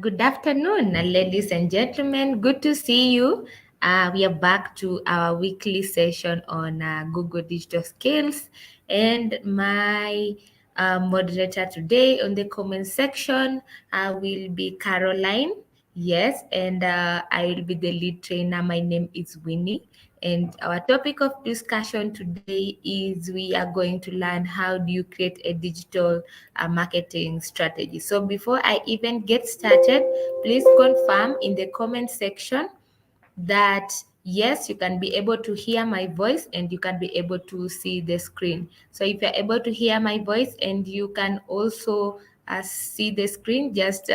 Good afternoon, ladies and gentlemen. Good to see you. We are back to our weekly session on Google Digital Skills, and my moderator today on the comment section will be Caroline. Yes, and I will be the lead trainer. My name is Winnie. And our topic of discussion today is we are going to learn how do you create a digital marketing strategy. So before I even get started, please confirm in the comment section that yes, you can be able to hear my voice and you can be able to see the screen. So if you're able to hear my voice and you can also see the screen, just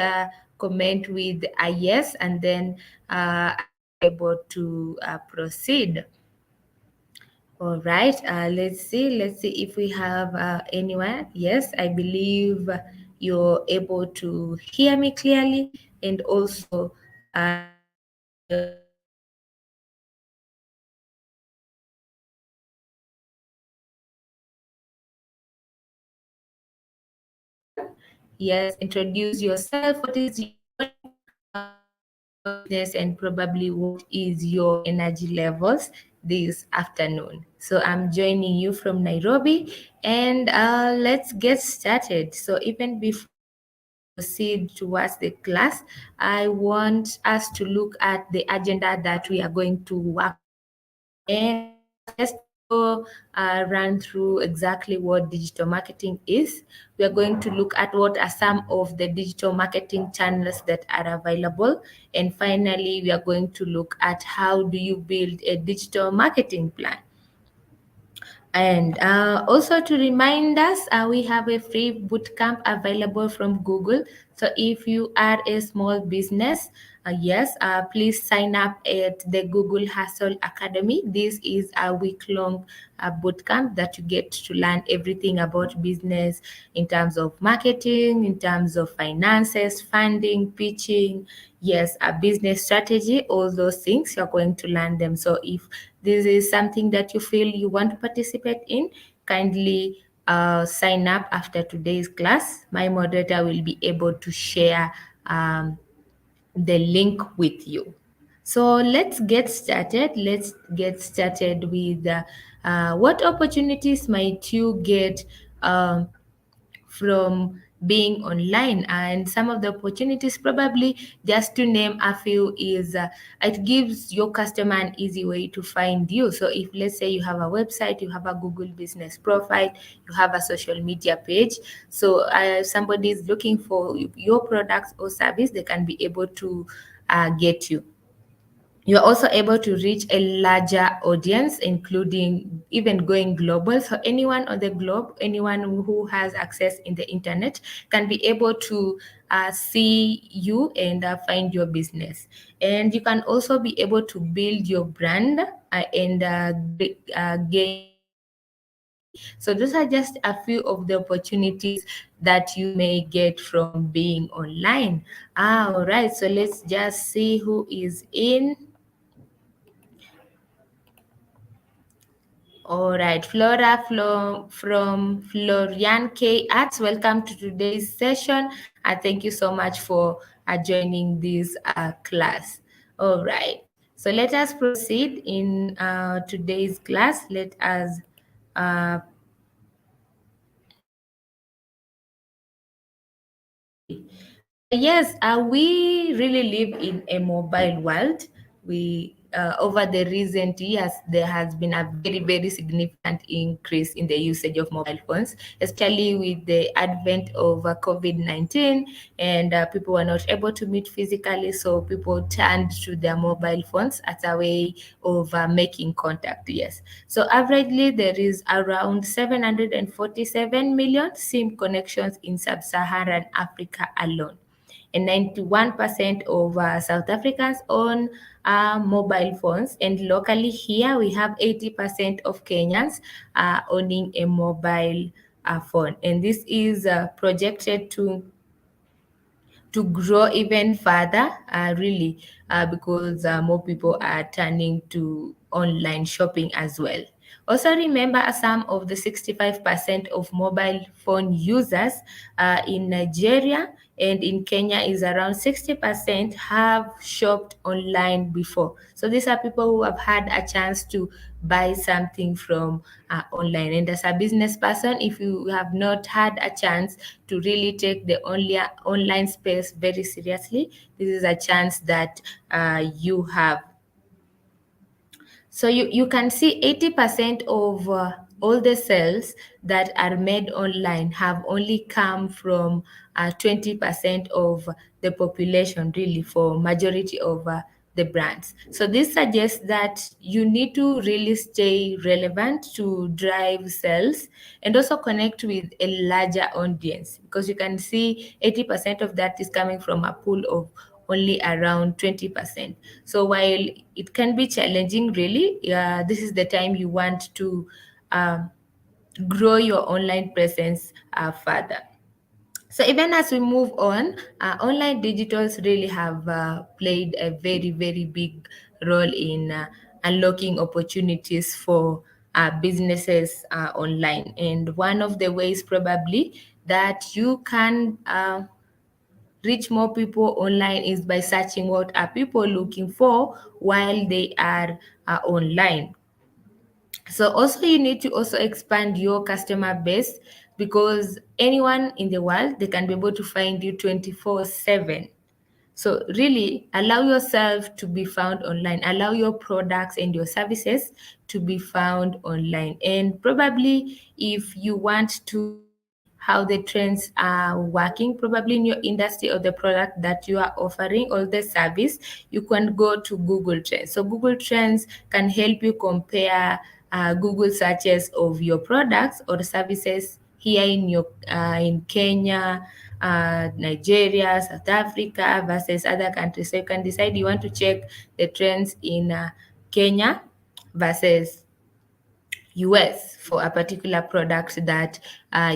comment with a yes, and then I will be able to proceed. All right, let's see if we have anyone. Yes, I believe you're able to hear me clearly, and also you're able to yes, introduce yourself. What is your name? What is your business, and probably what is your energy levels this afternoon? So I'm joining you from Nairobi, and let's get started. So even before I proceed towards the class, I want us to look at the agenda that we are going to work on. And just to run through exactly what digital marketing is, we are going to look at what are some of the digital marketing channels that are available. And finally, we are going to look at how do you build a digital marketing plan. And also to remind us, we have a free bootcamp available from Google. So if you are a small business, yes, please sign up at the Google Hustle Academy. This is a week-long bootcamp that you get to learn everything about business in terms of marketing, in terms of finances, funding, pitching, yes, a business strategy, all those things, you're going to learn them. So if this is something that you feel you want to participate in, kindly sign up after today's class. My moderator will be able to share the link with you. So let's get started. Let's get started with what opportunities might you get from being online. And some of the opportunities, probably just to name a few, is it gives your customer an easy way to find you. So if, let's say, you have a website, you have a Google business profile, you have a social media page, so somebody is looking for your products or service, they can be able to get you. You're also able to reach a larger audience, including even going global. So anyone on the globe, anyone who has access in the internet, can be able to see you and find your business. And you can also be able to build your brand and gain credibility. So those are just a few of the opportunities that you may get from being online. All right, so let's just see who is in. All right, Flora from Florian K Arts, welcome to today's session. Thank you so much for joining this class. All right, so let us proceed in today's class. Let us uh, okay. Yes, we really live in a mobile world. We over the recent years, there has been a very significant increase in the usage of mobile phones, especially with the advent of COVID-19, and people were not able to meet physically, so people turned to their mobile phones as a way of making contact. Yes, so averagely there is around 747 million SIM connections in sub-Saharan Africa alone, and 91% of South Africans own mobile phones. And locally here, we have 80% of Kenyans owning a mobile phone. And this is projected to grow even further, really, because more people are turning to online shopping as well. Also, remember some of the 65% of mobile phone users in Nigeria and in Kenya is around 60% have shopped online before. So these are people who have had a chance to buy something from online. And as a business person, if you have not had a chance to really take the online space very seriously, this is a chance that you have. So you can see 80% of all the sales that are made online have only come from 20% of the population, really, for majority of the brands. So this suggests that you need to really stay relevant to drive sales and also connect with a larger audience, because you can see 80% of that is coming from a pool of only around 20%. So while it can be challenging, really, this is the time you want to um, grow your online presence further. So even as we move on, online digitals really have played a very, very big role in unlocking opportunities for businesses online. And one of the ways probably that you can reach more people online is by searching what are people looking for while they are online. So also you need to also expand your customer base, because anyone in the world, they can be able to find you 24/7. So really allow yourself to be found online. Allow your products and your services to be found online. And probably if you want to see how the trends are working, probably in your industry or the product that you are offering or the service, you can go to Google Trends. So Google Trends can help you compare Google searches of your products or services here in Kenya, Nigeria, South Africa versus other countries. So you can decide you want to check the trends in Kenya versus US for a particular product that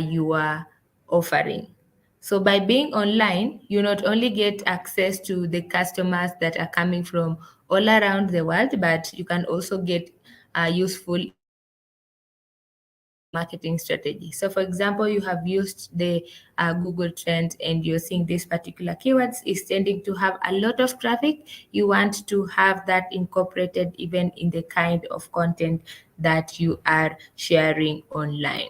you are offering. So by being online, you not only get access to the customers that are coming from all around the world, but you can also get useful insights for your marketing strategy. So for example, you have used the Google Trends and you're seeing this particular keywords is tending to have a lot of traffic. You want to have that incorporated even in the kind of content that you are sharing online.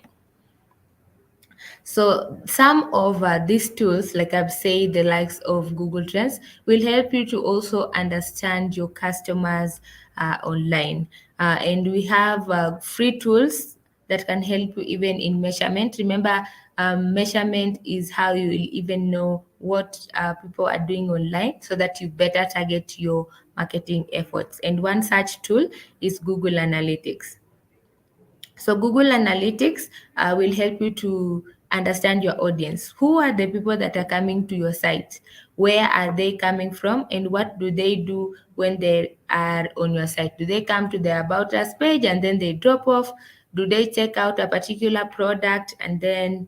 So some of these tools, like I've said, the likes of Google Trends, will help you to also understand your customers online. And we have free tools that can help you even in measurement. Remember, measurement is how you will even know what people are doing online so that you better target your marketing efforts. And one such tool is Google Analytics. So Google Analytics will help you to understand your audience. Who are the people that are coming to your site? Where are they coming from? And what do they do when they are on your site? Do they come to the About Us page and then they drop off? Do they check out a particular product and then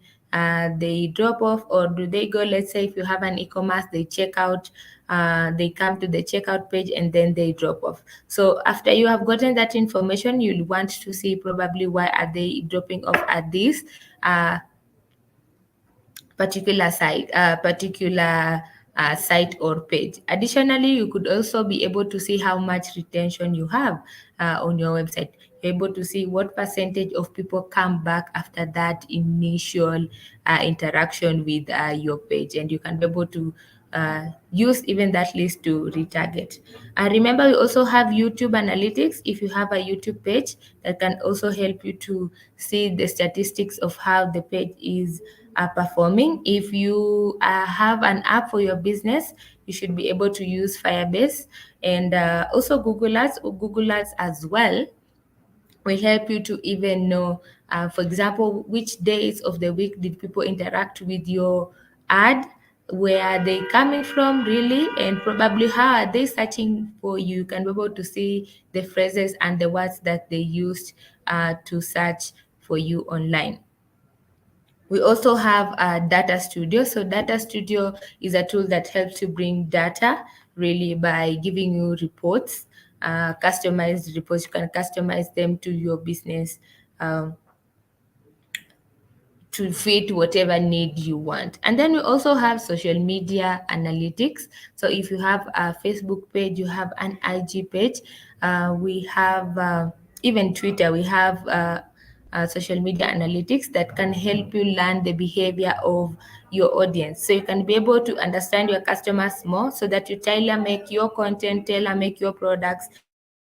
they drop off? Or do they go, let's say if you have an e-commerce, they check out, they come to the checkout page and then they drop off. So after you have gotten that information, you'll want to see probably why are they dropping off at this uh, particular site or page. Additionally, you could also be able to see how much retention you have on your website. You're able to see what percentage of people come back after that initial interaction with your page, and you can be able to use even that list to retarget. Remember, we also have YouTube Analytics. If you have a YouTube page, that can also help you to see the statistics of how the page is performing. If you have an app for your business, you should be able to use Firebase, and also Google Ads as well will help you to even know, for example, which days of the week did people interact with your ad, where are they coming from really, and probably how are they searching for you. You can be able to see the phrases and the words that they used to search for you online. We also have a Data Studio. So Data Studio is a tool that helps you bring data really by giving you reports customized reports. You can customize them to your business, um, to fit whatever need you want. And then we also have social media analytics. So if you have a Facebook page, you have an IG page, we have even Twitter, we have social media analytics that can help you learn the behavior of your audience. So you can be able to understand your customers more so that you tailor make your content, tailor make your products to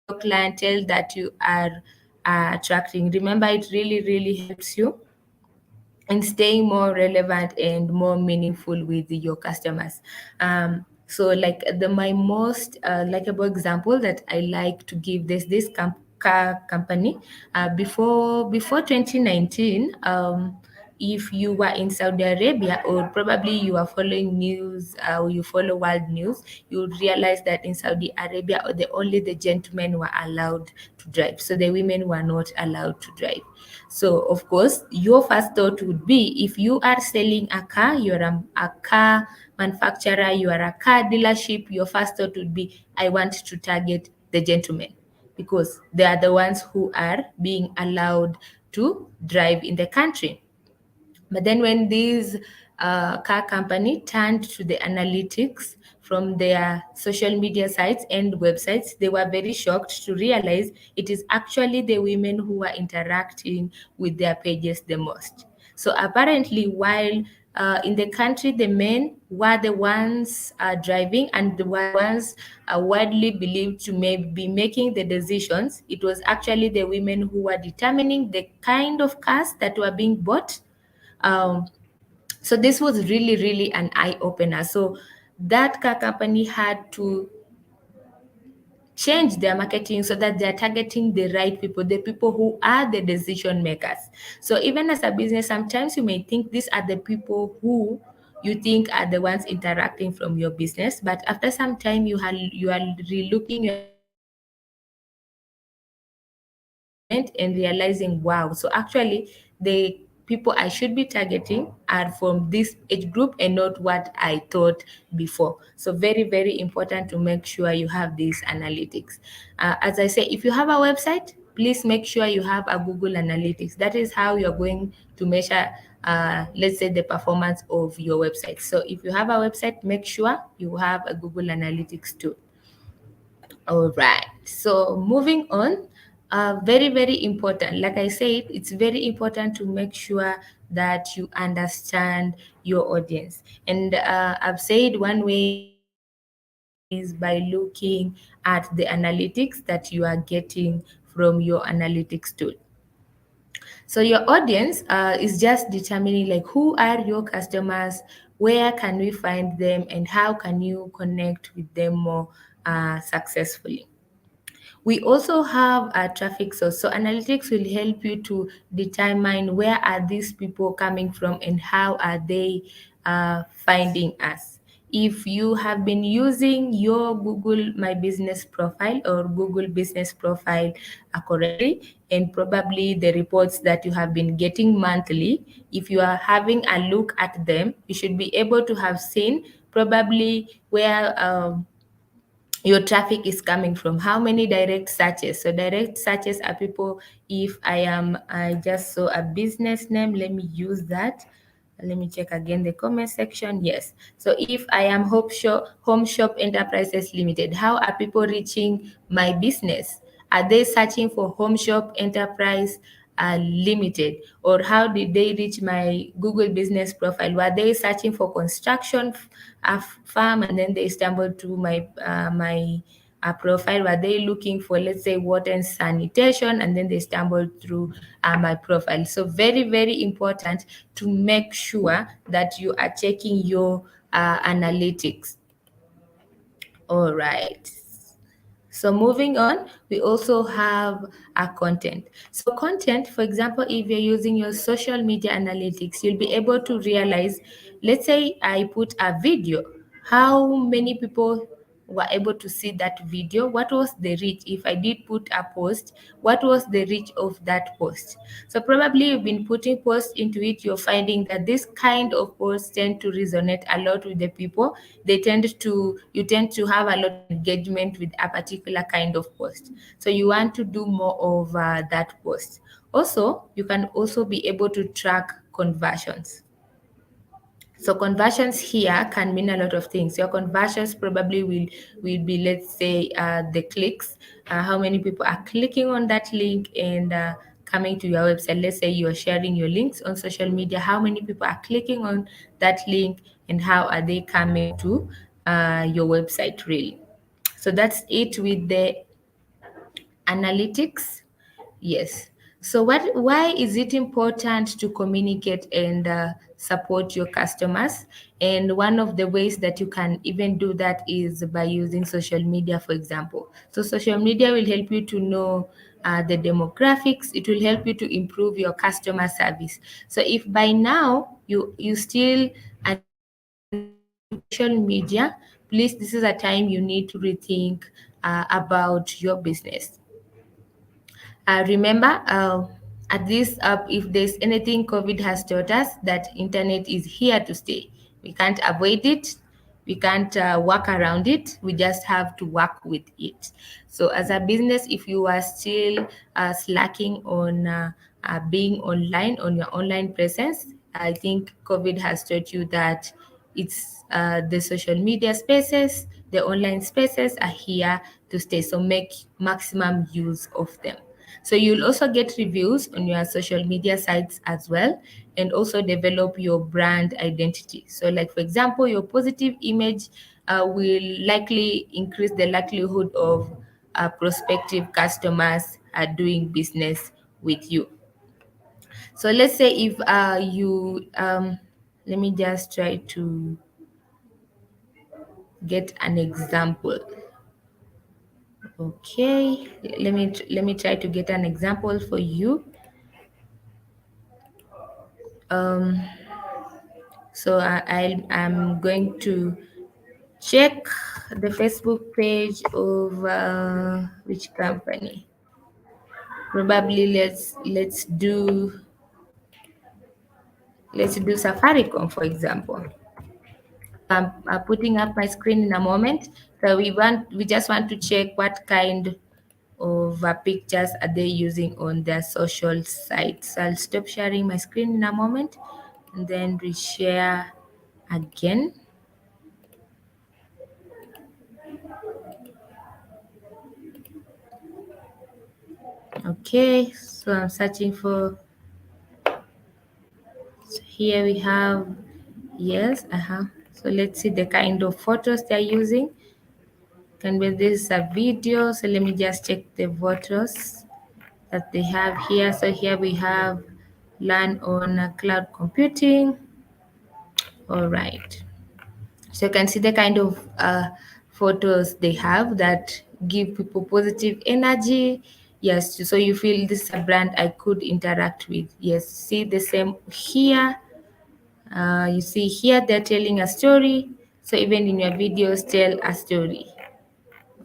your clientele that you are attracting. Remember, it really, really helps you and staying more relevant and more meaningful with your customers. So like my most likable example that I like to give, this car company, before 2019. If you were in Saudi Arabia, or probably you are following news, or you follow world news, you would realize that in Saudi Arabia, only the gentlemen were allowed to drive, so the women were not allowed to drive. So, of course, your first thought would be, if you are selling a car, you're a car manufacturer, you are a car dealership, your first thought would be, I want to target the gentlemen because they are the ones who are being allowed to drive in the country. But then when these car company turned to the analytics from their social media sites and websites, they were very shocked to realize it is actually the women who are interacting with their pages the most. So apparently, while in the country, the men were the ones driving and they were the ones widely believed to be making the decisions, it was actually the women who were determining the kind of cars that were being bought. um, so this was really, really an eye opener. So that car company had to change their marketing so that they're targeting the right people, the people who are the decision makers. So even as a business, sometimes you may think these are the people who you think are the ones interacting from your business, but after some time you are relooking your segment and realizing, wow, so actually the people I should be targeting are from this age group and not what I thought before. So very, very important to make sure you have these analytics. As I say, if you have a website, please make sure you have a Google Analytics. That is how you're going to measure, let's say, the performance of your website. So if you have a website, make sure you have a Google Analytics too. All right. So moving on, very, very important. Like I said, it's very important to make sure that you understand your audience. And I've said one way you can understand is by looking at the analytics that you are getting from your analytics tool. So your audience is just determining like who are your customers, where can we find them, and how can you connect with them more successfully. We also have a traffic source. So analytics will help you to determine where are these people coming from and how are they finding us. If you have been using your Google My Business profile or Google Business profile correctly, and probably the reports that you have been getting monthly, if you are having a look at them, you should be able to have seen probably where your traffic is coming from, how many direct searches. So direct searches are people, if I just saw a business name, let me use that. Let me check again the comment section. Yes, so if I am home shop enterprises limited, how are people reaching my business? Are they searching for home shop enterprise limited, or how did they reach my Google business profile? Were they searching for construction farm and then they stumbled to my profile? Were they looking for, let's say, water and sanitation and then they stumbled through my profile? So very, very important to make sure that you are checking your analytics. All right. So moving on, we also have a content. So content, for example, if you're using your social media analytics, you'll be able to realize, let's say I put a video, how many people were able to see that video, what was the reach? If I did put a post, what was the reach of that post? So probably you've been putting posts into it, you're finding that this kind of posts tend to resonate a lot with the people. You tend to have a lot of engagement with a particular kind of post. So you want to do more of that post. Also, you can also be able to track conversions. So conversions here can mean a lot of things. Your conversions probably will be, let's say, the clicks, how many people are clicking on that link and coming to your website. Let's say you are sharing your links on social media. How many people are clicking on that link and how are they coming to your website really? So that's it with the analytics. Yes. So why is it important to communicate and support your customers? And one of the ways that you can even do that is by using social media, for example. So social media will help you to know the demographics. It will help you to improve your customer service. So if by now you still are social media, please, this is a time you need to rethink about your business. Remember, at this if there's anything COVID has taught us, that internet is here to stay. We can't avoid it. We can't work around it. We just have to work with it. So, as a business, if you are still slacking on being online, on your online presence, I think COVID has taught you that it's the social media spaces, the online spaces are here to stay. So, make maximum use of them. So you'll also get reviews on your social media sites as well, and also develop your brand identity. So, like for example, your positive image will likely increase the likelihood of prospective customers doing business with you. So let's say if let me just try to get an example. Okay, let me try to get an example for you. Um, So I'm going to check the Facebook page of which company. Probably let's do Safaricom, for example. I'm putting up my screen in a moment. So we just want to check what kind of pictures are they using on their social sites. So I'll stop sharing my screen in a moment and then reshare again. Okay, so I'm searching for, so here we have, yes, so let's see the kind of photos they're using. Can be this is a video, so let me just check the photos that they have here. So here we have learn on cloud computing. All right. So you can see the kind of photos they have that give people positive energy. Yes, so you feel this is a brand I could interact with. Yes, see the same here. You see here they're telling a story. So even in your videos, tell a story.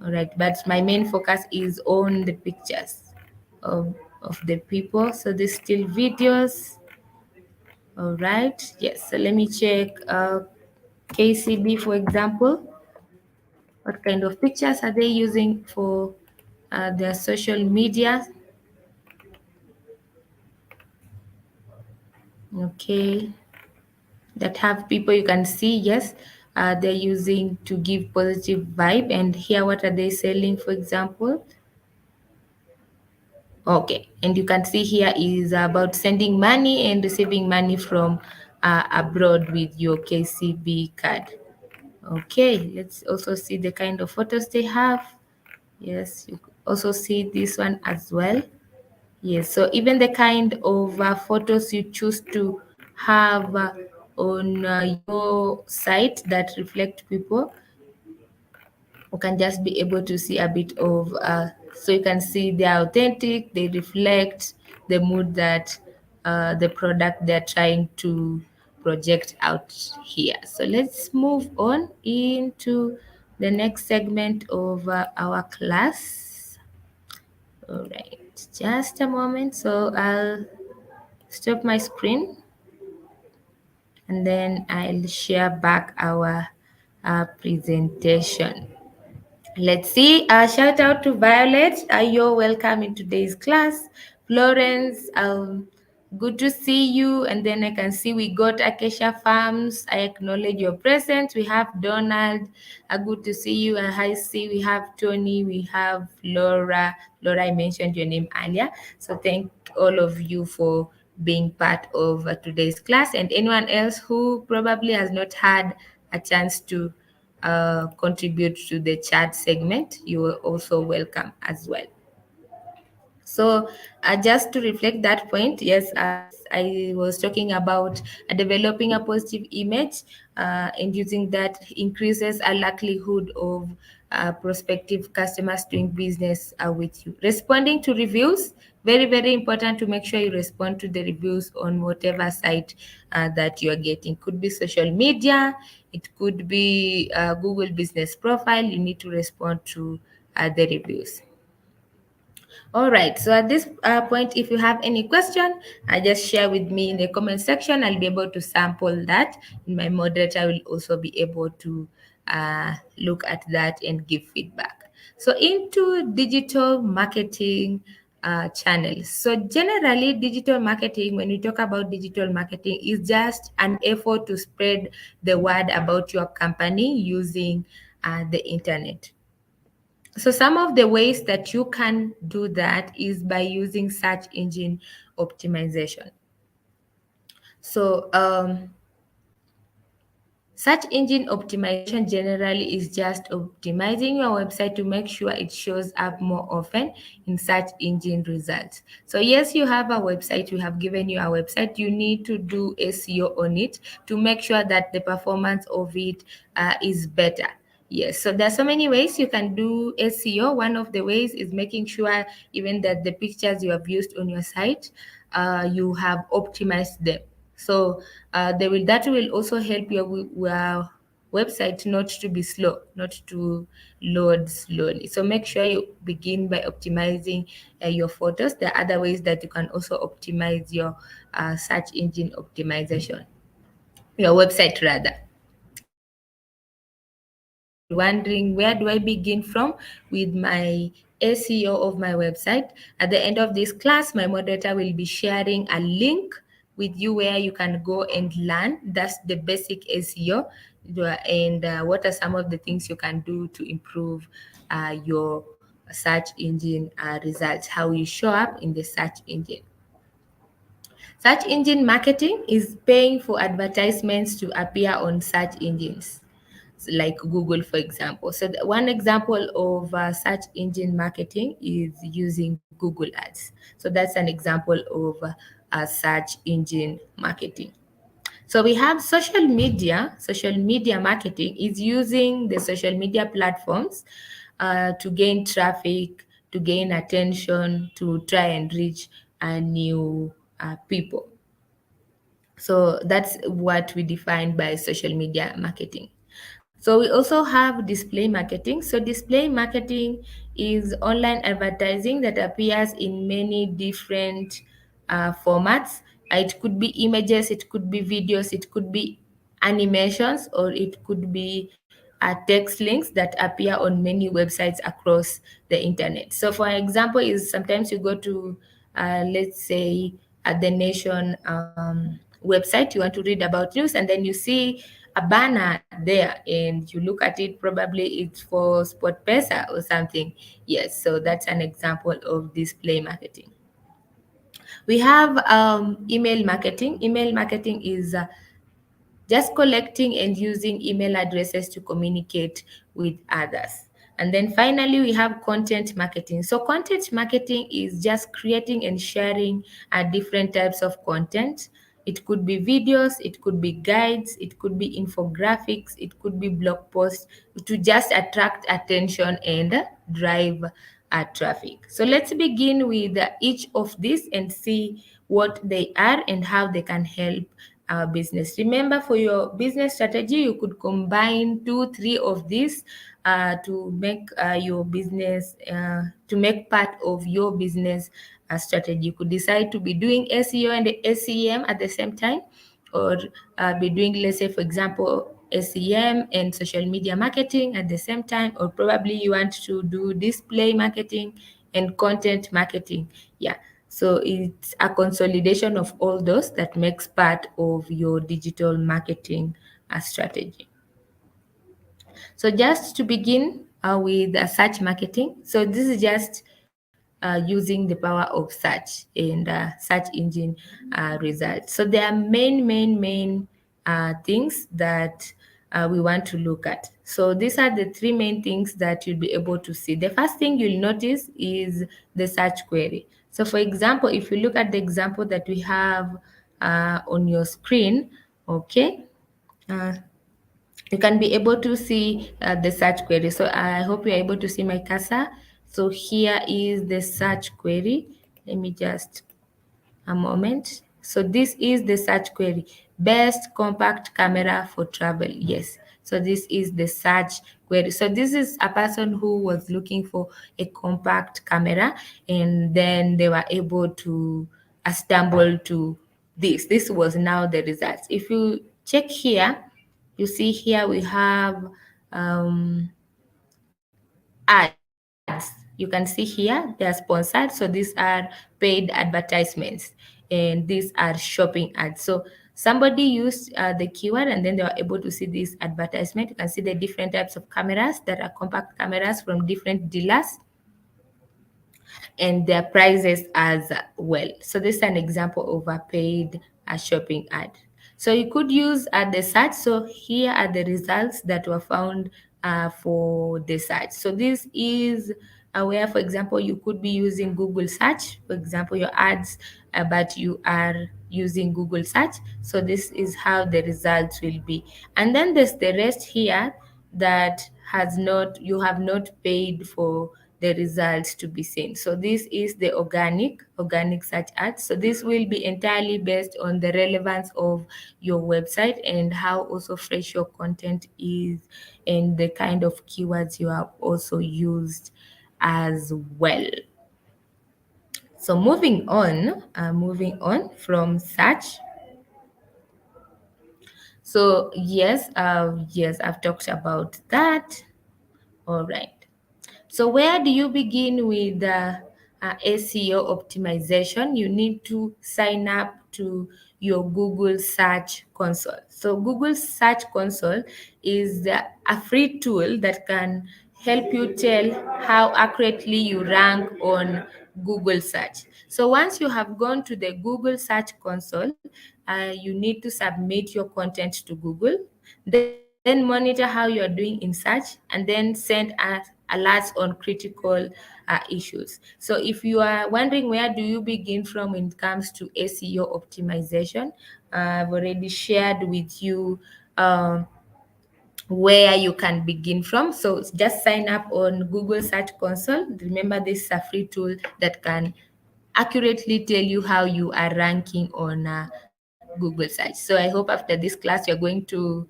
All right, but my main focus is on the pictures of the people. So these still videos. All right, yes. So let me check KCB, for example. What kind of pictures are they using for their social media? Okay, that have people you can see, yes, they're using to give positive vibe. And here, what are they selling, for example? Okay, and you can see here is about sending money and receiving money from abroad with your KCB card. Okay, let's also see the kind of photos they have. Yes, you also see this one as well. Yes, so even the kind of photos you choose to have on your site that reflect people, you can just be able to see a bit of, so you can see they're authentic, they reflect the mood that the product they're trying to project out here. So let's move on into the next segment of our class. All right, just a moment. So I'll stop my screen and then I'll share back our presentation. Let's see. Shout out to Violet. You're welcome in today's class. Florence, good to see you. And then I can see we got Acacia Farms. I acknowledge your presence. We have Donald. Good to see you. I see we have Tony. We have Laura. Laura, I mentioned your name earlier. So thank all of you for being part of today's class. And anyone else who probably has not had a chance to contribute to the chat segment, you are also welcome as well. So just to reflect that point, yes, as I was talking about developing a positive image and using that increases a likelihood of prospective customers doing business with you. Responding to reviews, very, very important to make sure you respond to the reviews on whatever site that you are getting. Could be social media, it could be Google Business Profile. You need to respond to the reviews. All right. So at this point, if you have any question, just share with me in the comment section. I'll be able to sample that. And my moderator will also be able to look at that and give feedback. So into digital marketing channels. So generally, digital marketing, when we talk about digital marketing, is just an effort to spread the word about your company using the internet. So some of the ways that you can do that is by using search engine optimization. So search engine optimization generally is just optimizing your website to make sure it shows up more often in search engine results. So yes, you have a website, we have given you a website, you need to do SEO on it to make sure that the performance of it is better. Yes, so there's so many ways you can do SEO. One of the ways is making sure even that the pictures you have used on your site, you have optimized them. So that will also help your website not to be slow, not to load slowly. So make sure you begin by optimizing your photos. There are other ways that you can also optimize your search engine optimization, your website rather. If you're wondering where do I begin from with my SEO of my website, at the end of this class, my moderator will be sharing a link with you where you can go and learn. That's the basic SEO and what are some of the things you can do to improve your search engine results, how you show up in the search engine. Search engine marketing is paying for advertisements to appear on search engines like Google, for example. So one example of search engine marketing is using Google Ads. So that's an example of search engine marketing. So we have social media. Social media marketing is using the social media platforms to gain traffic, to gain attention, to try and reach new people. So that's what we define by social media marketing. So we also have display marketing. So display marketing is online advertising that appears in many different formats. It could be images, it could be videos, it could be animations, or it could be text links that appear on many websites across the internet. So for example, is sometimes you go to, let's say, the Nation website, you want to read about news, and then you see a banner there and you look at it, probably it's for Sport Pesa or something. Yes, so that's an example of display marketing. We have email marketing. Email marketing is just collecting and using email addresses to communicate with others. And then finally, we have content marketing. So content marketing is just creating and sharing different types of content. It could be videos, it could be guides, it could be infographics, it could be blog posts to just attract attention and drive traffic. So let's begin with each of these and see what they are and how they can help our business. Remember, for your business strategy, you could combine 2, 3 of these to make your business to make part of your business strategy. You could decide to be doing SEO and SEM at the same time, or be doing, let's say, for example, SEM and social media marketing at the same time, or probably you want to do display marketing and content marketing. Yeah. So it's a consolidation of all those that makes part of your digital marketing strategy. So just to begin with search marketing. So this is just using the power of search and search engine results. So there are main things that we want to look at. So these are the three main things that you'll be able to see. The first thing you'll notice is the search query. So for example, if you look at the example that we have on your screen, okay, uh, you can be able to see the search query. So I hope you're able to see my cursor. So here is the search query. Let me just a moment. So this is the search query. Best compact camera for travel. Yes. So this is the search query. So this is a person who was looking for a compact camera, and then they were able to stumble to this. This was now the results. If you check here, you see here we have ads. You can see here they are sponsored. So these are paid advertisements, and these are shopping ads. So somebody used the keyword, and then they were able to see this advertisement. You can see the different types of cameras that are compact cameras from different dealers, and their prices as well. So this is an example of a paid shopping ad. So you could use the search. So here are the results that were found for the search. So this is where, for example, you could be using Google search, for example, your ads, but you are using Google search. So this is how the results will be. And then there's the rest here that has not, you have not paid for the results to be seen. So this is the organic search ads. So this will be entirely based on the relevance of your website and how also fresh your content is, and the kind of keywords you have also used as well. So moving on from search. So yes, I've talked about that. All right. So where do you begin with SEO optimization? You need to sign up to your Google Search Console. So Google Search Console is a free tool that can help you tell how accurately you rank on Google search. So once you have gone to the Google Search Console, you need to submit your content to Google, then monitor how you are doing in search, and then send us alerts on critical issues. So if you are wondering where do you begin from when it comes to SEO optimization, I've already shared with you where you can begin from. So just sign up on Google Search Console. Remember, this is a free tool that can accurately tell you how you are ranking on Google Search. So I hope after this class you're going to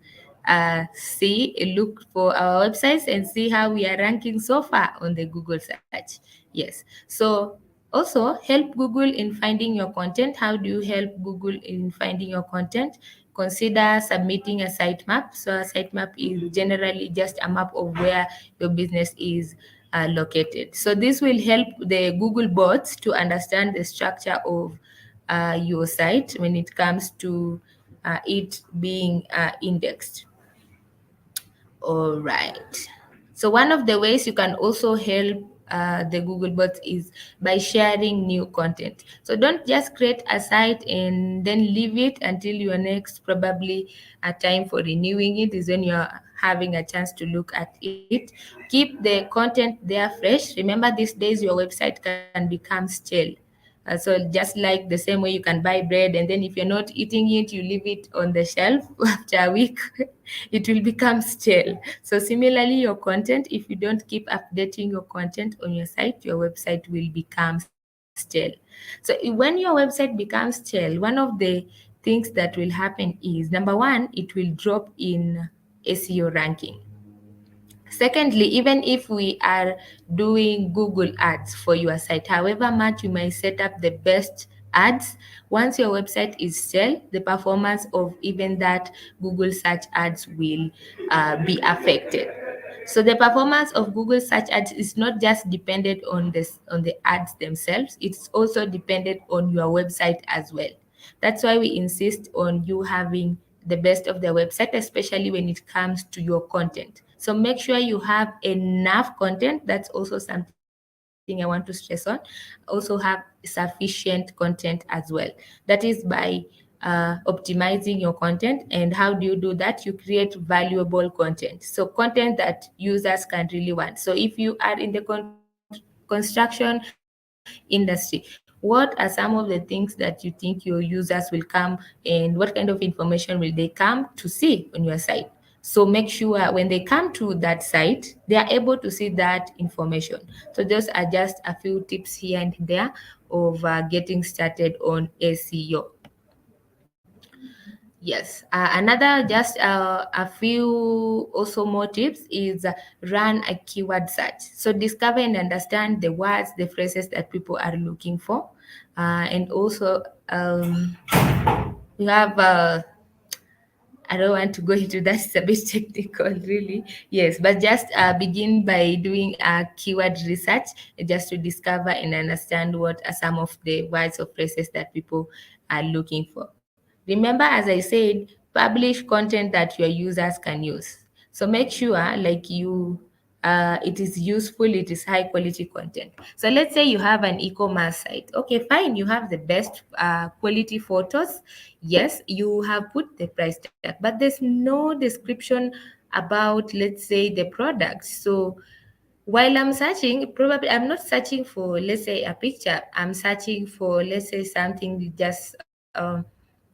look for our websites and see how we are ranking so far on the Google search. Yes. So also help Google in finding your content. How do you help Google in finding your content? Consider submitting a sitemap. So a sitemap is generally just a map of where your business is located. So this will help the Google bots to understand the structure of your site when it comes to it being indexed. All right. So one of the ways you can also help the Google bots is by sharing new content. So don't just create a site and then leave it until your next probably a time for renewing it is when you're having a chance to look at it. Keep the content there fresh. Remember, these days your website can become stale. So just like the same way you can buy bread, and then if you're not eating it, you leave it on the shelf after a week, it will become stale. So similarly, your content, if you don't keep updating your content on your site, your website will become stale. So when your website becomes stale, one of the things that will happen is, number one, it will drop in SEO ranking. Secondly, even if we are doing Google ads for your site, however much you may set up the best ads, once your website is still, the performance of even that Google search ads will be affected. So the performance of Google search ads is not just dependent on the ads themselves, it's also dependent on your website as well. That's why we insist on you having the best of the website, especially when it comes to your content. So make sure you have enough content. That's also something I want to stress on. Also have sufficient content as well. That is by optimizing your content. And how do you do that? You create valuable content. So content that users can really want. So if you are in the construction industry, what are some of the things that you think your users will come, and what kind of information will they come to see on your site? So make sure when they come to that site, they are able to see that information. So those are just a few tips here and there of getting started on SEO. Yes, another just a few also more tips is run a keyword search. So discover and understand the words, the phrases that people are looking for, and also we have. I don't want to go into that; it's a bit technical, really. Yes, but just begin by doing a keyword research just to discover and understand what are some of the words or phrases that people are looking for. Remember, as I said, publish content that your users can use. So make sure, like you, it is useful, it is high quality content. So let's say you have an e-commerce site. Okay, fine, you have the best quality photos. Yes, you have put the price tag, but there's no description about, let's say, the product. So while I'm searching, probably I'm not searching for, let's say, a picture. I'm searching for, let's say, something just,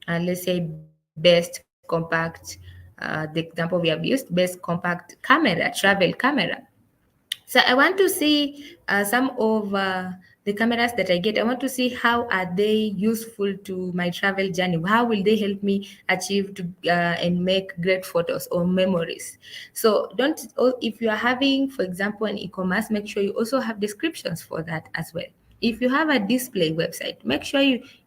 let's say, best compact. The example we have used, best compact camera, travel camera. So I want to see some of the cameras that I get. I want to see how are they useful to my travel journey. How will they help me achieve to and make great photos or memories? So don't. If you are having, for example, an e-commerce, make sure you also have descriptions for that as well. If you have a display website, make sure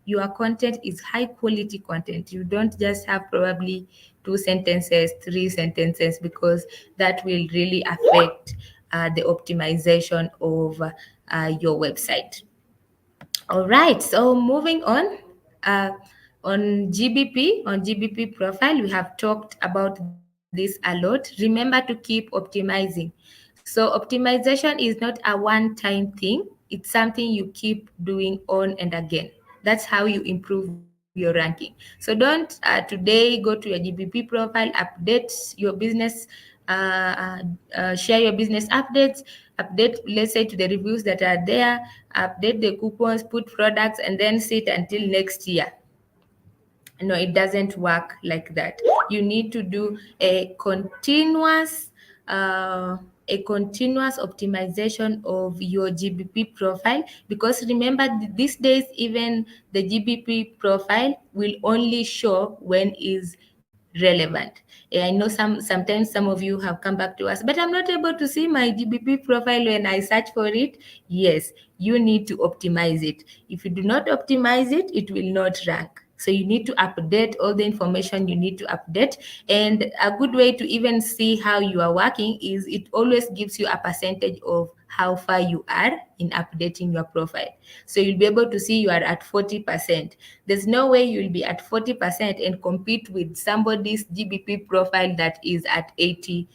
your content is high quality content. You don't just have probably two sentences, three sentences, because that will really affect the optimization of your website. All right, so moving uh, on GBP profile, we have talked about this a lot. Remember to keep optimizing. So optimization is not a one-time thing. It's something you keep doing on and again. That's how you improve your ranking. So don't today go to your GBP profile, update your business, share your business updates, update, let's say, to the reviews that are there, update the coupons, put products, and then sit until next year. No, it doesn't work like that. You need to do uh, a continuous optimization of your GBP profile, because remember, these days even the GBP profile will only show when is relevant. I know sometimes some of you have come back to us, but I'm not able to see my GBP profile when I search for it. Yes, you need to optimize it. If you do not optimize it, it will not rank. So you need to update all the information you need to update. And a good way to even see how you are working is it always gives you a percentage of how far you are in updating your profile. So you'll be able to see you are at 40%. There's no way you'll be at 40% and compete with somebody's GBP profile that is at 80%.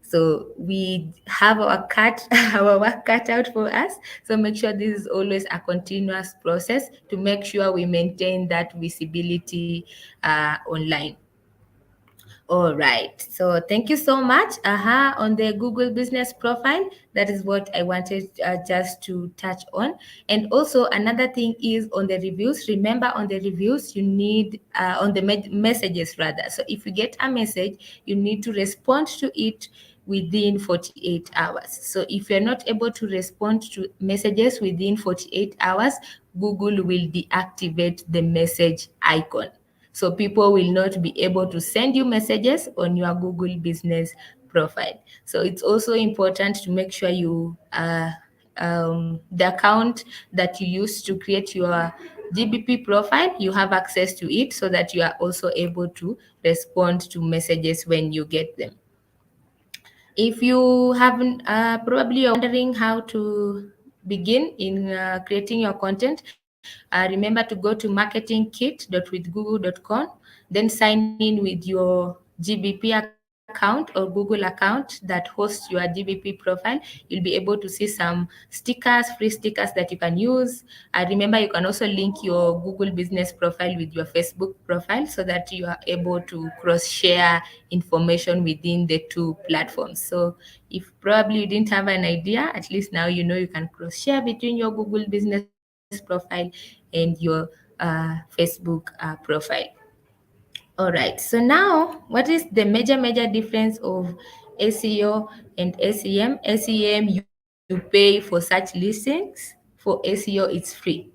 So we have our our work cut out for us. So make sure this is always a continuous process to make sure we maintain that visibility online. All right. So thank you so much. On the Google Business Profile, that is what I wanted just to touch on. And also another thing is on the reviews. Remember, on the reviews, you need on the messages rather. So if you get a message, you need to respond to it within 48 hours. So if you're not able to respond to messages within 48 hours, Google will deactivate the message icon. So people will not be able to send you messages on your Google business profile. So it's also important to make sure the account that you use to create your GBP profile, you have access to it so that you are also able to respond to messages when you get them. If you haven't, probably you're wondering how to begin in creating your content, remember to go to marketingkit.withgoogle.com, then sign in with your GBP account or Google account that hosts your GBP profile. You'll be able to see some stickers, free stickers that you can use. Remember, you can also link your Google business profile with your Facebook profile so that you are able to cross share information within the two platforms. So if probably you didn't have an idea, at least now you know you can cross share between your Google business profile and your Facebook profile. All right, so now what is the major difference of SEO and SEM? SEM, you pay for such listings. For SEO, it's free.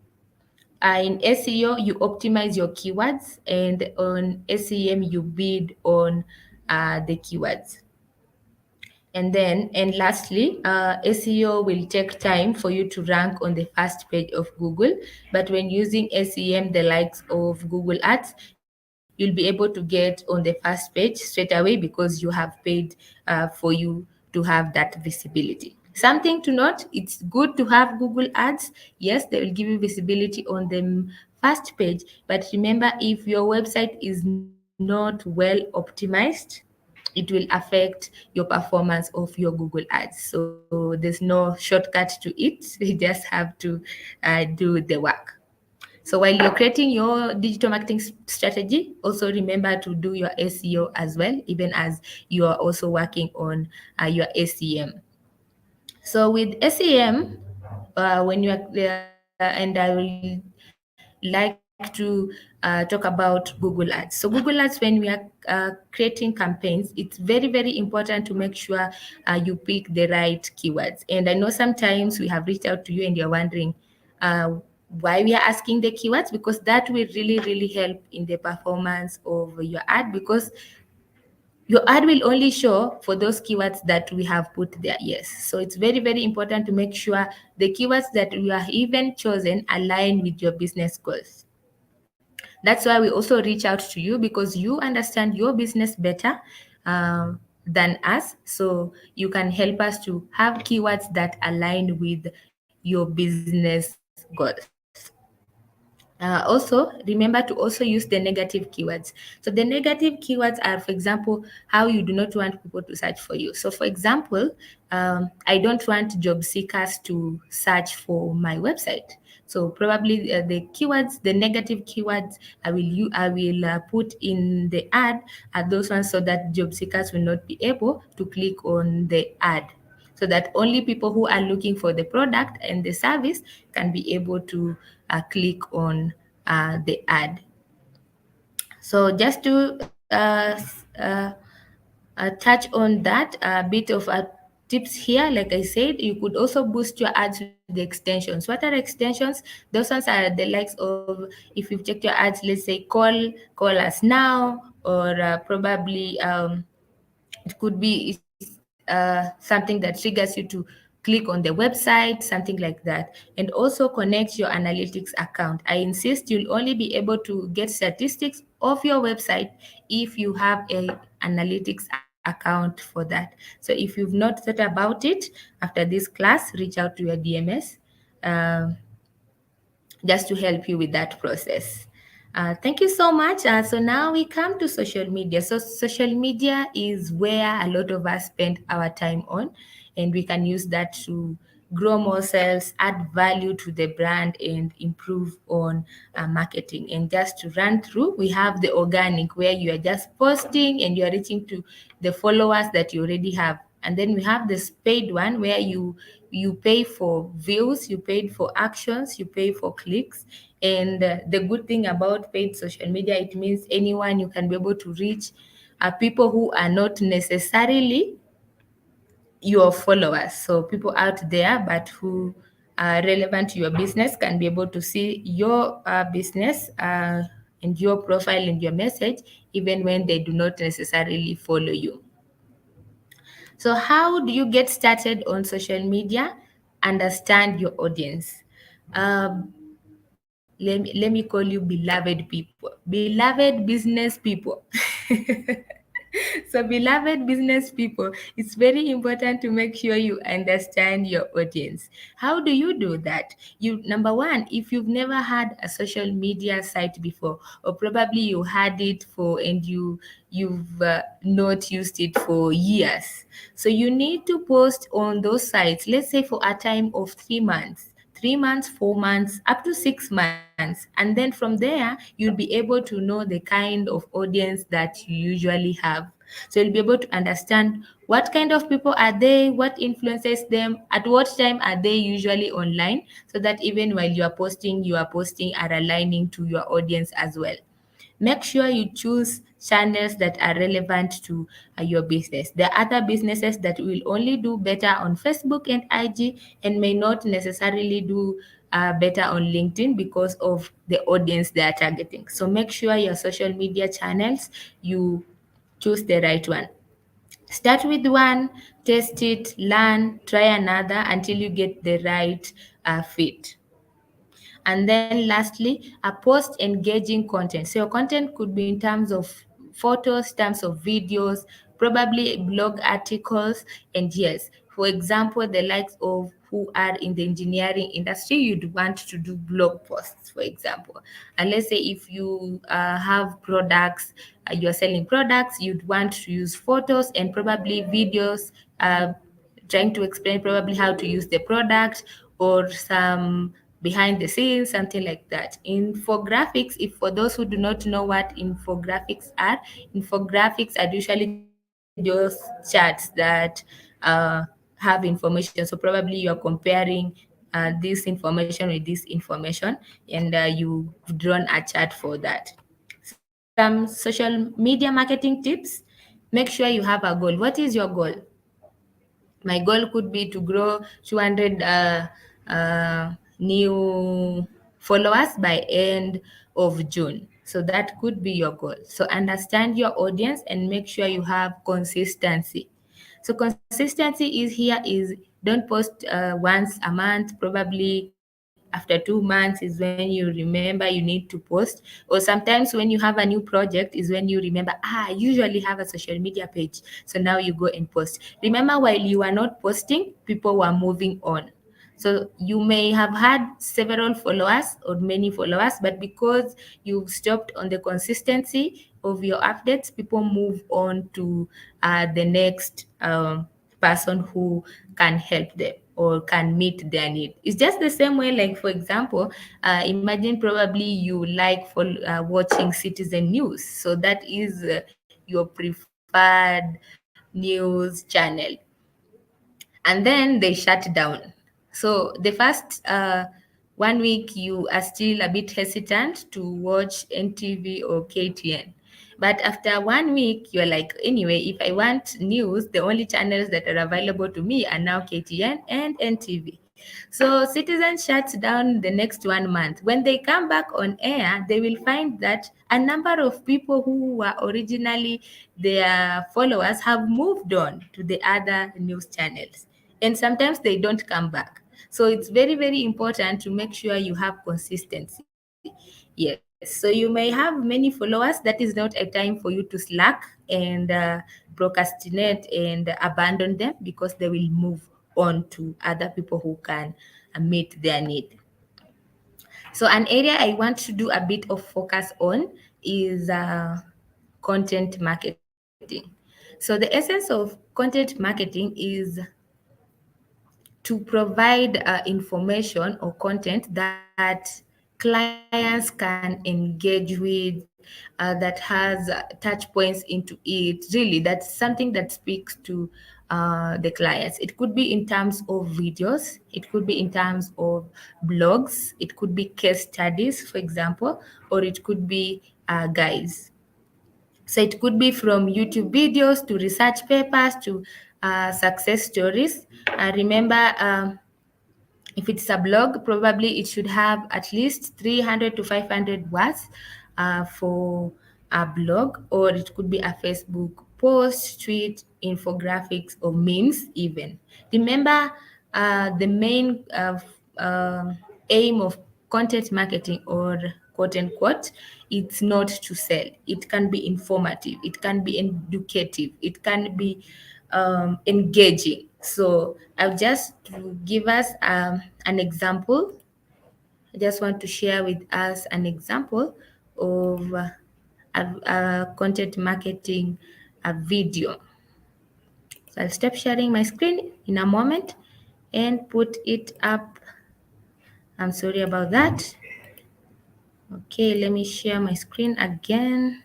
In SEO, you optimize your keywords, and on SEM, you bid on the keywords. And lastly, SEO will take time for you to rank on the first page of Google. But when using SEM, the likes of Google Ads, you'll be able to get on the first page straight away because you have paid for you to have that visibility. Something to note, it's good to have Google Ads. Yes, they will give you visibility on the first page. But remember, if your website is not well optimized, it will affect your performance of your Google Ads. So there's no shortcut to it. You just have to do the work. So while you're creating your digital marketing strategy, also remember to do your SEO as well, even as you are also working on your SEM. So with SEM, when you are and I will like to talk about Google Ads. So Google Ads, when we are creating campaigns, it's very important to make sure you pick the right keywords. And I know sometimes we have reached out to you and you're wondering why we are asking the keywords, because that will really help in the performance of your ad, because your ad will only show for those keywords that we have put there. Yes, so it's very important to make sure the keywords that you have even chosen align with your business goals. That's why we also reach out to you, because you understand your business better than us. So you can help us to have keywords that align with your business goals. Also, remember to also use the negative keywords. So the negative keywords are, for example, how you do not want people to search for you. So for example, I don't want job seekers to search for my website. So probably the keywords, the negative keywords, I will put in the ad are those ones so that job seekers will not be able to click on the ad, so that only people who are looking for the product and the service can be able to click on the ad. So just to touch on that, a bit of tips here. Like I said, you could also boost your ads with the extensions. What are extensions? Those ones are the likes of, if you've checked your ads, let's say call us now, or probably it could be something that triggers you to click on the website, something like that. And also connect your analytics account. I insist you'll only be able to get statistics of your website if you have a analytics account for that. So if you've not thought about it, after this class, reach out to your DMS. Um, just to help you with that process. Thank you so much. So now we come to social media. So social media is where a lot of us spend our time on, and we can use that to grow more sales, add value to the brand, and improve on marketing. And just to run through, we have the organic, where you are just posting and you are reaching to the followers that you already have. And then we have this paid one, where you pay for views, you paid for actions, you pay for clicks. And the good thing about paid social media, it means anyone you can be able to reach people who are not necessarily your followers. So people out there, but who relevant to your business can be able to see your business and your profile and your message, even when they do not necessarily follow you. So, how do you get started on social media? Understand your audience. Um, let me call you beloved people, beloved business people. So, beloved business people, it's very important to make sure you understand your audience. How do you do that? You number one, if you've never had a social media site before, or probably you had it for and you've not used it for years, so you need to post on those sites. Let's say for a time of 3 months. 3 months, 4 months, up to 6 months. And then from there, you'll be able to know the kind of audience that you usually have. So you'll be able to understand what kind of people are they, what influences them, at what time are they usually online, so that even while you are posting are aligning to your audience as well. Make sure you choose channels that are relevant to your business. There are other businesses that will only do better on Facebook and IG and may not necessarily do better on LinkedIn because of the audience they are targeting. So make sure your social media channels, you choose the right one. Start with one, test it, learn, try another until you get the right fit. And then lastly, post engaging content. So your content could be in terms of photos, terms of videos, probably blog articles, and yes, for example, the likes of who are in the engineering industry, you'd want to do blog posts, for example. And let's say if you have products, you're selling products, you'd want to use photos and probably videos trying to explain probably how to use the product or some behind the scenes, something like that. Infographics, if for those who do not know what infographics are usually those charts that have information. So probably you're comparing this information with this information, and you've drawn a chart for that. Some social media marketing tips: make sure you have a goal. What is your goal? My goal could be to grow 200 new followers by end of June. So that could be your goal. So understand your audience and make sure you have consistency. So consistency is don't post once a month. Probably after 2 months is when you remember you need to post. Or sometimes when you have a new project is when you remember, I usually have a social media page. So now you go and post. Remember, while you are not posting, people were moving on. So you may have had several followers or many followers, but because you've stopped on the consistency of your updates, people move on to the next person who can help them or can meet their need. It's just the same way, like for example, imagine probably you like for watching Citizen News. So that is your preferred news channel, and then they shut down. So the first 1 week you are still a bit hesitant to watch NTV or KTN. But after 1 week, you're like, anyway, if I want news, the only channels that are available to me are now KTN and NTV. So Citizen shuts down the next 1 month. When they come back on air, they will find that a number of people who were originally their followers have moved on to the other news channels. And sometimes they don't come back. So it's very, very important to make sure you have consistency. Yes. So you may have many followers. That is not a time for you to slack and procrastinate and abandon them, because they will move on to other people who can meet their need. So an area I want to do a bit of focus on is content marketing. So the essence of content marketing is to provide information or content that clients can engage with, that has touch points into it. Really, that's something that speaks to the clients. It could be in terms of videos, it could be in terms of blogs, it could be case studies, for example, or it could be guides. So it could be from YouTube videos to research papers to success stories. Remember, If it's a blog, probably it should have at least 300 to 500 words for a blog, or it could be a Facebook post, tweet, infographics, or memes even. Remember, the main aim of content marketing, or quote unquote, it's not to sell. It can be informative, it can be educative, it can be engaging. So I'll just give us an example. I just want to share with us an example of a content marketing video. So I'll stop sharing my screen in a moment and put it up. I'm sorry about that. Okay, let me share my screen again.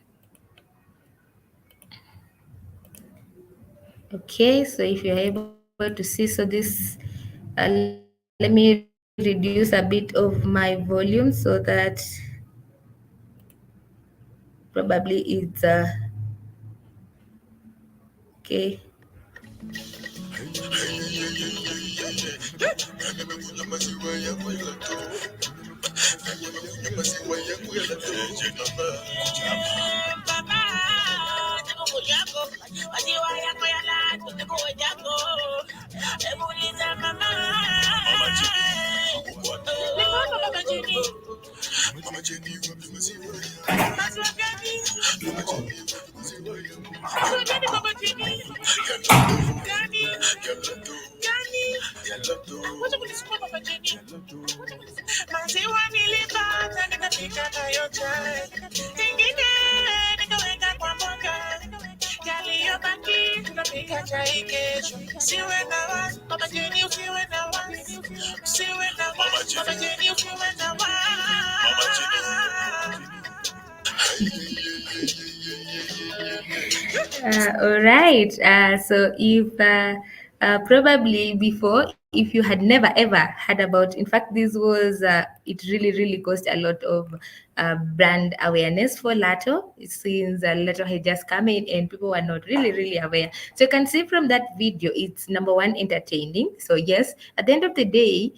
Okay, so if you're able to see, so this, let me reduce a bit of my volume so that probably it's okay. All right. So if probably before, if you had never ever heard about, in fact, this was it really caused a lot of brand awareness for Lato, since Lato had just come in and people were not really aware. So you can see from that video, it's number one, entertaining. So yes, at the end of the day,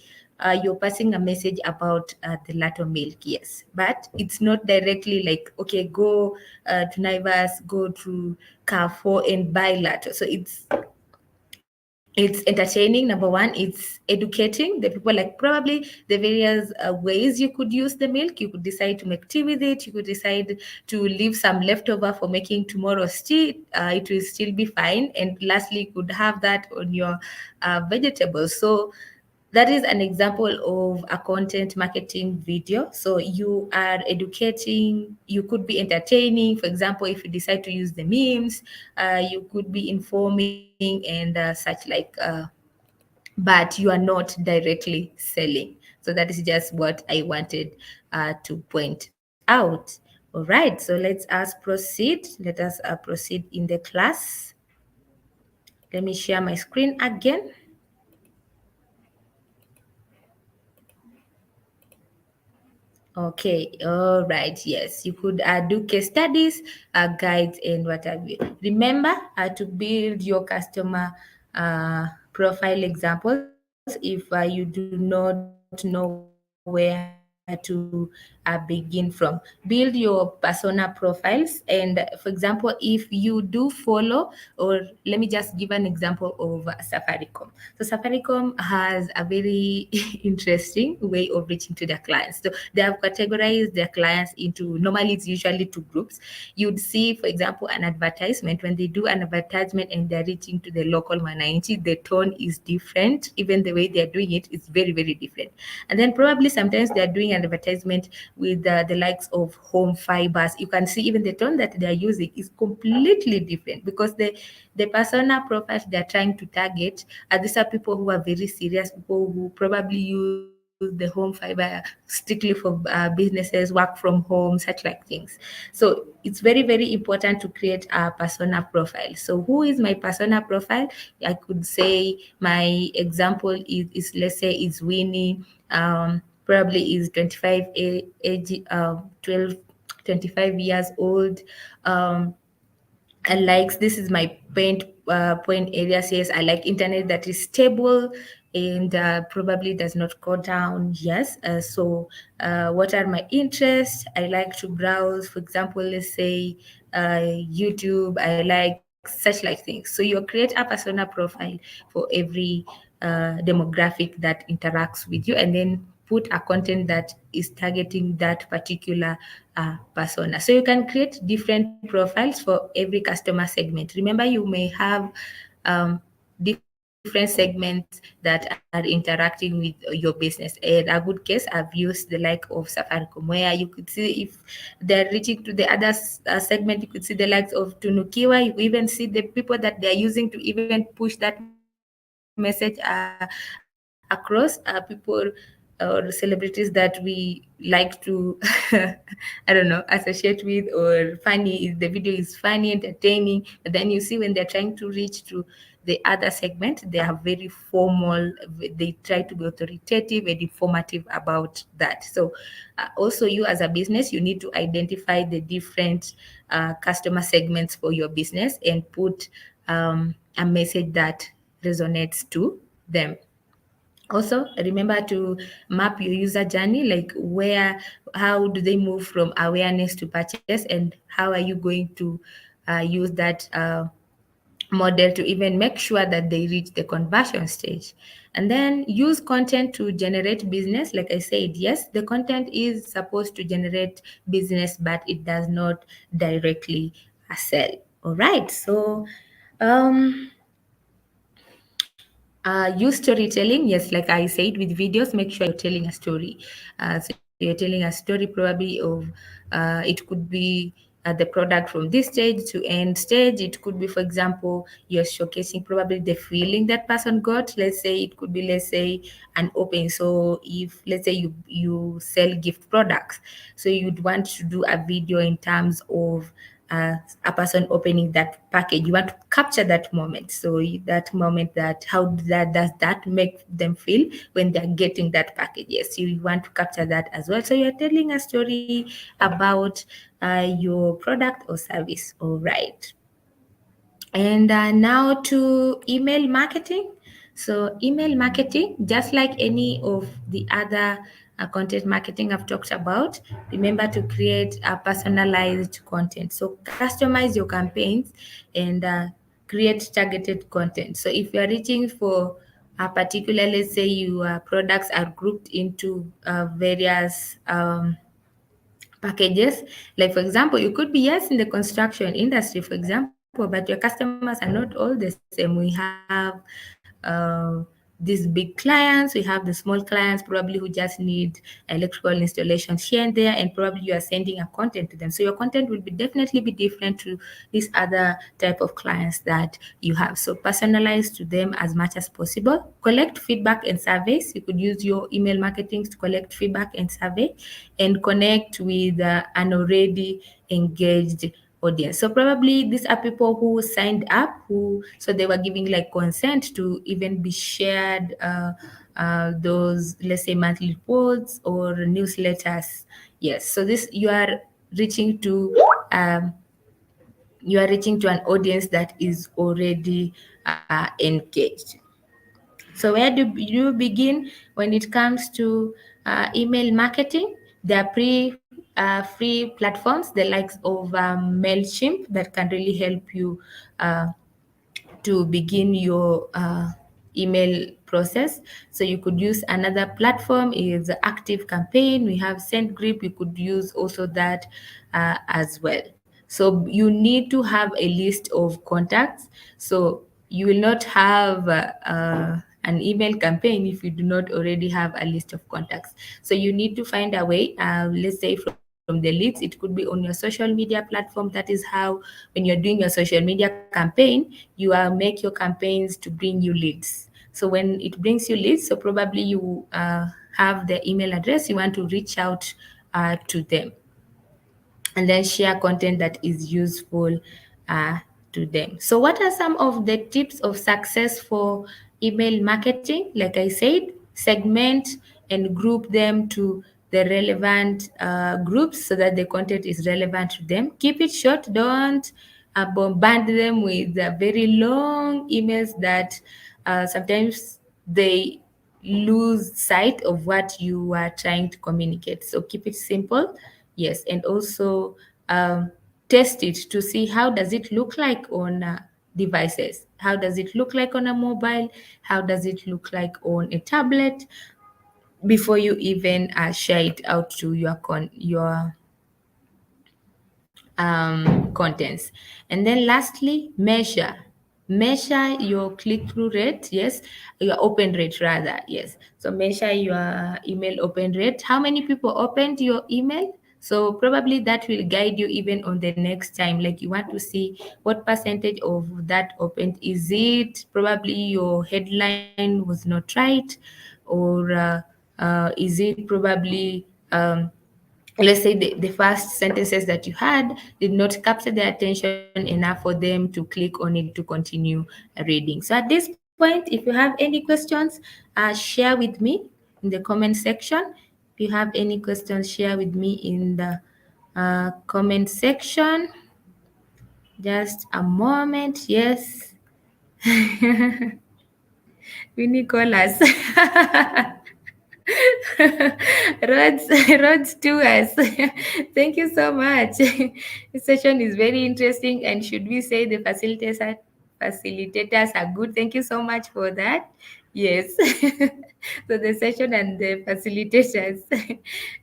you're passing a message about the Lato milk, yes, but it's not directly like, okay, go to Naivas, go to Carrefour and buy Lato. So it's entertaining, number one. It's educating the people, like probably the various ways you could use the milk. You could decide to make tea with it, you could decide to leave some leftover for making tomorrow's tea. It will still be fine. And lastly, you could have that on your vegetables. So that is an example of a content marketing video. So you are educating, you could be entertaining. For example, if you decide to use the memes, you could be informing and such like, but you are not directly selling. So that is just what I wanted to point out. All right, so let's us proceed. Let us proceed in the class. Let me share my screen again. Okay, all right. Yes, you could do case studies, guides, and what have you. Remember to build your customer profile examples if you do not know where to begin from. Build your persona profiles. And for example, if you do follow, or let me just give an example of Safaricom. So Safaricom has a very interesting way of reaching to their clients. So they have categorized their clients into, normally it's usually two groups. You'd see, for example, an advertisement. When they do an advertisement and they're reaching to the local Wananchi, the tone is different. Even the way they're doing it is very different. And then probably sometimes they're doing an advertisement with the likes of home fibers. You can see even the tone that they're using is completely different, because the persona profiles they're trying to target are these are people who are very serious, people who probably use the home fiber strictly for businesses, work from home, such like things. So it's very important to create a persona profile. So who is my persona profile? I could say my example is let's say is Winnie. Probably is 25 age, 12, 25 years old. And likes, this is my point area, says I like internet that is stable, and probably does not go down. Yes. What are my interests? I like to browse, for example, let's say YouTube. I like such like things. So you create a persona profile for every demographic that interacts with you, and then put a content that is targeting that particular persona. So you can create different profiles for every customer segment. Remember, you may have um, different segments that are interacting with your business. And a good case, I've used the like of Safaricom, where you could see if they're reaching to the other segment, you could see the likes of Tunukiwa. You even see the people that they're using to even push that message across, people or celebrities that we like to I don't know, associate with, or funny. The video is funny, entertaining, but then you see when they're trying to reach to the other segment, they are very formal. They try to be authoritative and informative about that. So also, you as a business, you need to identify the different customer segments for your business and put a message that resonates to them. Also, remember to map your user journey, like how do they move from awareness to purchase, and how are you going to use that model to even make sure that they reach the conversion stage. And then use content to generate business. Like I said, yes, the content is supposed to generate business, but it does not directly sell. All right. So use storytelling. Yes, like I said, with videos, make sure you're telling a story. So you're telling a story probably of it could be the product from this stage to end stage. It could be, for example, you're showcasing probably the feeling that person got. Let's say it could be, let's say, an open. So if, let's say, you sell gift products, so you'd want to do a video in terms of a person opening that package. You want to capture that moment. So that moment, that how that does that make them feel when they're getting that package. Yes, you want to capture that as well. So you're telling a story about your product or service. All right. And now to email marketing. So, email marketing, just like any of the other content marketing I've talked about, remember to create a personalized content. So, customize your campaigns and create targeted content. So, if you're reaching for a particular, let's say your products are grouped into various packages. Like, for example, you could be, yes, in the construction industry, for example, but your customers are not all the same. We have these big clients, we have the small clients probably who just need electrical installations here and there, and probably you are sending a content to them. So your content will be definitely be different to these other type of clients that you have. So personalize to them as much as possible. Collect feedback and surveys. You could use your email marketing to collect feedback and survey, and connect with an already engaged audience. So probably these are people who signed up, who so they were giving like consent to even be shared those, let's say, monthly reports or newsletters. Yes. So this reaching to um, you are reaching to an audience that is already engaged. So where do you begin when it comes to email marketing? There are free platforms, the likes of MailChimp, that can really help you to begin your email process. So you could use another platform is Active Campaign. We have SendGrip. You could use also that as well. So you need to have a list of contacts. So you will not have an email campaign if you do not already have a list of contacts. So you need to find a way, let's say from the leads, it could be on your social media platform. That is how, when you're doing your social media campaign, you make your campaigns to bring you leads. So when it brings you leads, so probably you have the email address, you want to reach out to them, and then share content that is useful uh, to them. So, what are some of the tips of success for email marketing? Like I said, segment and group them to the relevant groups so that the content is relevant to them. Keep it short, don't bombard them with very long emails that sometimes they lose sight of what you are trying to communicate. So keep it simple, yes, and also test it to see how does it look like on devices, how does it look like on a mobile, how does it look like on a tablet, before you even share it out to your contents. And then lastly, measure your click-through rate, yes, your open rate rather, yes. So measure your email open rate, how many people opened your email. So probably that will guide you even on the next time, like you want to see what percentage of that opened. Is it probably your headline was not right, or is it probably let's say the first sentences that you had did not capture their attention enough for them to click on it to continue reading. So at this point, if you have any questions, share with me in the comment section. If you have any questions, share with me in the comment section. Just a moment. Yes. We need callers. Roads, roads to us. Thank you so much. This session is very interesting, and should we say the facilitators are good? Thank you so much for that. Yes. So the session and the facilitators.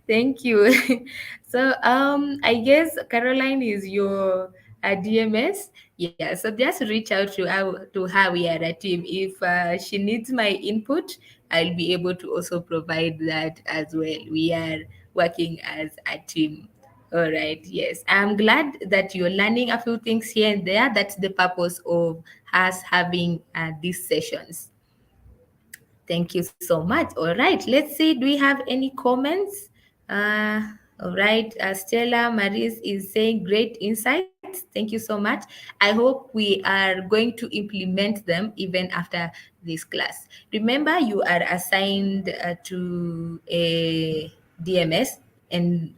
Thank you. So I guess Caroline is your DMS. Yeah, so just reach out to her. We are a team. If she needs my input, I'll be able to also provide that as well. We are working as a team. All right, yes. I'm glad that you're learning a few things here and there. That's the purpose of us having these sessions. Thank you so much. All right, let's see. Do we have any comments? All right, Stella Maris is saying great insights. Thank you so much. I hope we are going to implement them even after this class. Remember, you are assigned to a DMS, and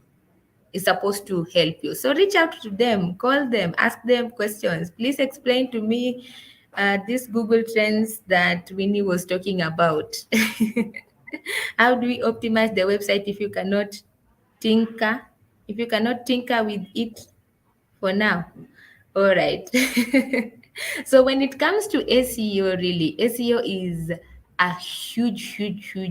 is supposed to help you. So reach out to them, call them, ask them questions. Please explain to me these Google Trends that Winnie was talking about. How do we optimize the website if you cannot tinker? If you cannot tinker with it for now. All right. So when it comes to SEO, really, SEO is a huge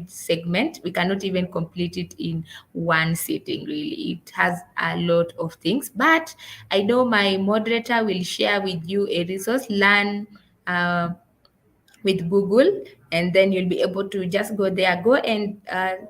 segment. We cannot even complete it in one sitting, really. It has a lot of things. But I know my moderator will share with you a resource, Learn with Google, and then you'll be able to just go there, go and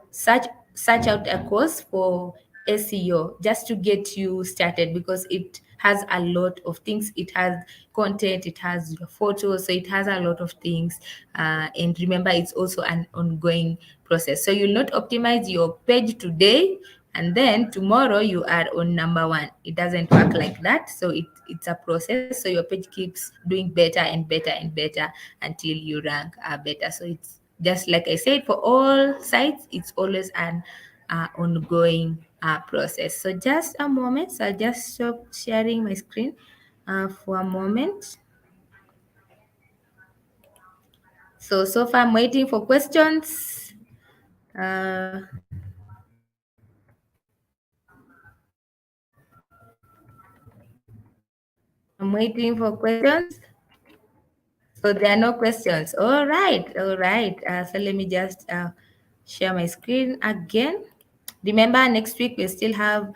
search out a course for SEO just to get you started, because it has a lot of things. It has content, it has your photos, so it has a lot of things. And remember, it's also an ongoing process. So you'll not optimize your page today and then tomorrow you are on number one. It doesn't work like that. So it's a process. So your page keeps doing better and better and better until you rank better. So it's just like I said, for all sites, it's always an ongoing process. So just a moment. So I'll just stop sharing my screen for a moment. So far I'm waiting for questions. I'm waiting for questions. So there are no questions. All right, all right. So let me just share my screen again. Remember, next week we still have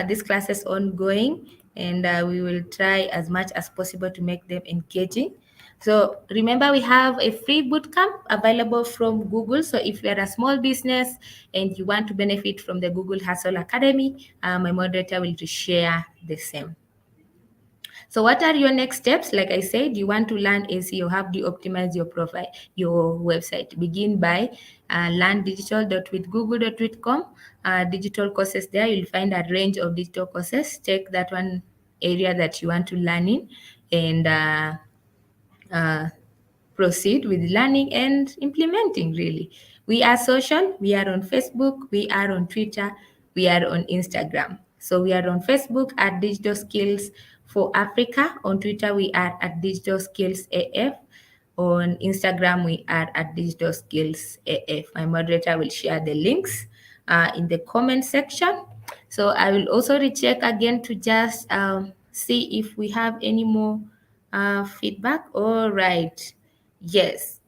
these classes ongoing, and we will try as much as possible to make them engaging. So remember, we have a free bootcamp available from Google. So if you're a small business and you want to benefit from the Google Hustle Academy, my moderator will share the same. So what are your next steps? Like I said, you want to learn SEO. How do you optimize your profile, your website? Begin by learndigital.withgoogle.com. Digital courses there. You'll find a range of digital courses. Take that one area that you want to learn in, and uh, proceed with learning and implementing, really. We are social. We are on Facebook. We are on Twitter. We are on Instagram. So we are on Facebook at Digital Skills for Africa. On Twitter, we are at Digital Skills AF. On Instagram, we are at Digital Skills AF. My moderator will share the links in the comment section. So I will also recheck again to just see if we have any more feedback. All right. Yes.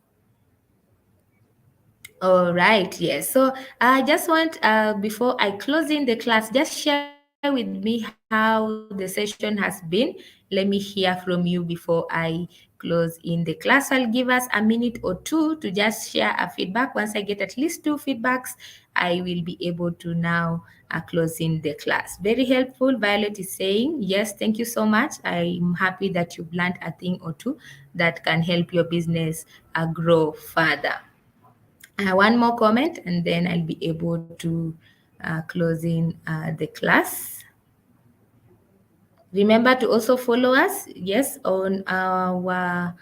All right, yes. So I just want, before I close in the class, just share with me how the session has been. Let me hear from you before I close in the class. I'll give us a minute or two to just share a feedback. Once I get at least two feedbacks, I will be able to now close in the class. Very helpful. Violet is saying, yes, thank you so much. I'm happy that you've learned a thing or two that can help your business grow further. One more comment and then I'll be able to close in the class. Remember to also follow us, yes, on our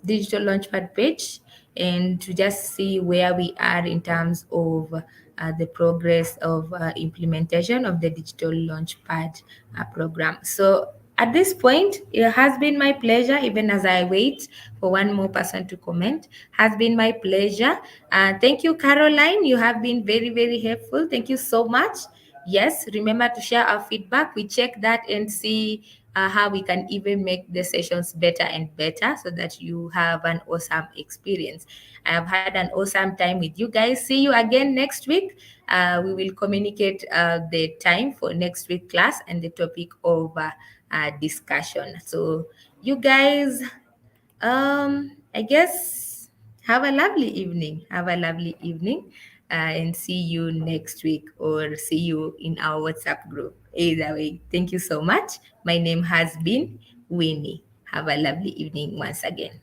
digital launchpad page, and to just see where we are in terms of the progress of implementation of the digital launchpad program. So at this point, it has been my pleasure, even as I wait for one more person to comment, has been my pleasure. Thank you, Caroline. You have been very, very helpful. Thank you so much. Yes, remember to share our feedback. We check that and see how we can even make the sessions better and better so that you have an awesome experience. I have had an awesome time with you guys. See you again next week. We will communicate the time for next week class and the topic of discussion. So you guys, I guess have a lovely evening. Have a lovely evening, and see you next week or see you in our WhatsApp group. Either way, thank you so much. My name has been Winnie. Have a lovely evening once again.